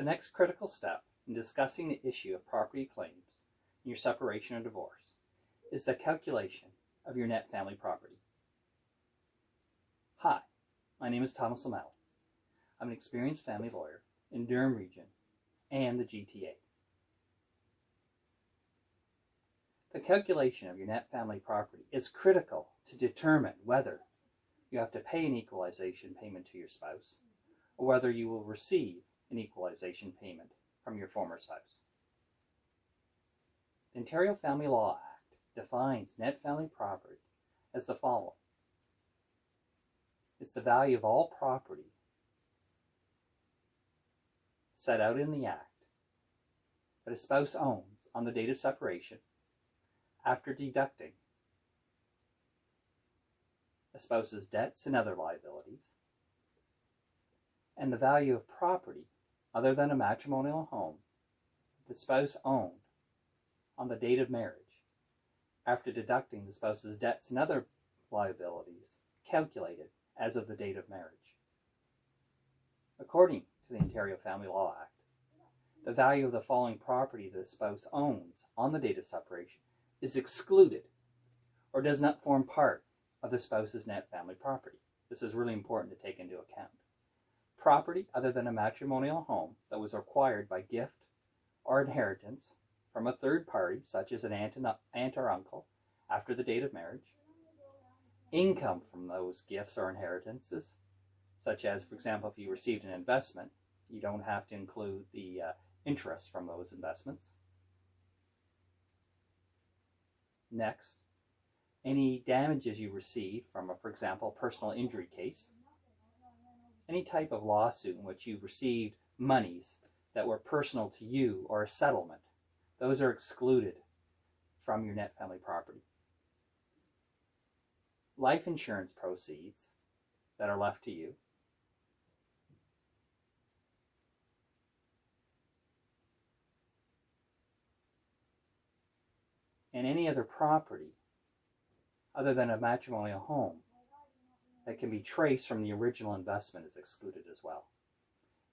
The next critical step in discussing the issue of property claims in your separation or divorce is the calculation of your net family property. Hi, my name is Thomas O'Malley. I'm an experienced family lawyer in Durham Region and the GTA. The calculation of your net family property is critical to determine whether you have to pay an equalization payment to your spouse or whether you will receive an equalization payment from your former spouse. The Ontario Family Law Act defines net family property as the following. It's the value of all property set out in the Act that a spouse owns on the date of separation after deducting a spouse's debts and other liabilities, and the value of property other than a matrimonial home the spouse owned on the date of marriage after deducting the spouse's debts and other liabilities calculated as of the date of marriage. According to the Ontario Family Law Act, the value of the following property the spouse owns on the date of separation is excluded or does not form part of the spouse's net family property. This is really important to take into account. Property other than a matrimonial home that was acquired by gift or inheritance from a third party, such as an aunt or uncle, after the date of marriage. Income from those gifts or inheritances, such as, for example, if you received an investment, you don't have to include the interest from those investments. Next, any damages you receive from, for example, a personal injury case, any type of lawsuit in which you received monies that were personal to you or a settlement, those are excluded from your net family property. Life insurance proceeds that are left to you, and any other property other than a matrimonial home that can be traced from the original investment is excluded as well.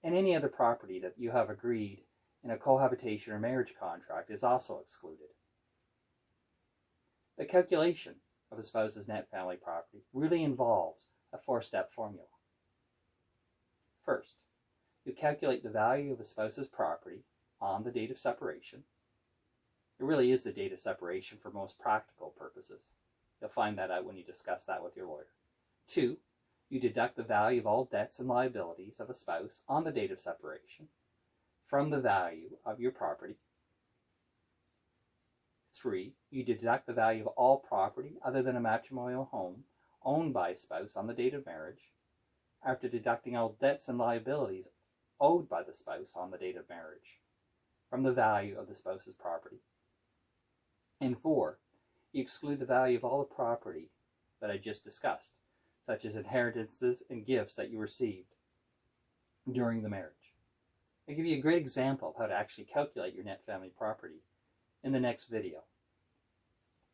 And any other property that you have agreed in a cohabitation or marriage contract is also excluded. The calculation of a spouse's net family property really involves a four-step formula. First, you calculate the value of a spouse's property on the date of separation. It really is the date of separation for most practical purposes. You'll find that out when you discuss that with your lawyer. 2, you deduct the value of all debts and liabilities of a spouse on the date of separation from the value of your property. 3, you deduct the value of all property other than a matrimonial home owned by a spouse on the date of marriage after deducting all debts and liabilities owed by the spouse on the date of marriage from the value of the spouse's property. And 4, you exclude the value of all the property that I just discussed, such as inheritances and gifts that you received during the marriage. I'll give you a great example of how to actually calculate your net family property in the next video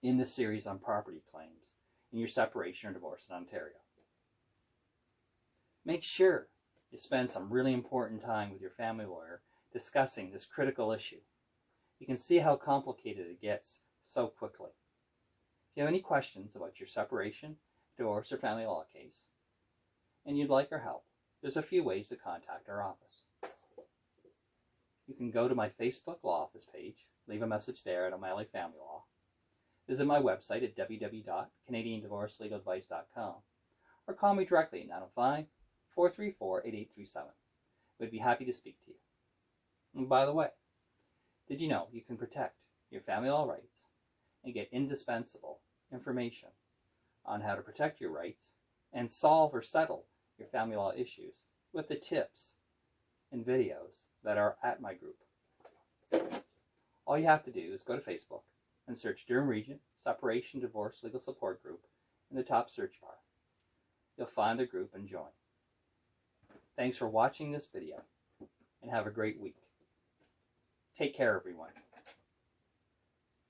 in this series on property claims in your separation or divorce in Ontario. Make sure you spend some really important time with your family lawyer discussing this critical issue. You can see how complicated it gets so quickly. If you have any questions about your separation, divorce, or family law case, and you'd like our help, there's a few ways to contact our office. You can go to my Facebook Law Office page, leave a message there at O'Malley Family Law. Visit my website at www.canadiandivorcelegalaladvice.com or call me directly at 905-434-8837. We'd be happy to speak to you. And by the way, did you know you can protect your family law rights and get indispensable information on how to protect your rights and solve or settle your family law issues with the tips and videos that are at my group? All you have to do is go to Facebook and search Durham Region Separation Divorce Legal Support Group in the top search bar. You'll find the group and join. Thanks for watching this video and have a great week. Take care, everyone.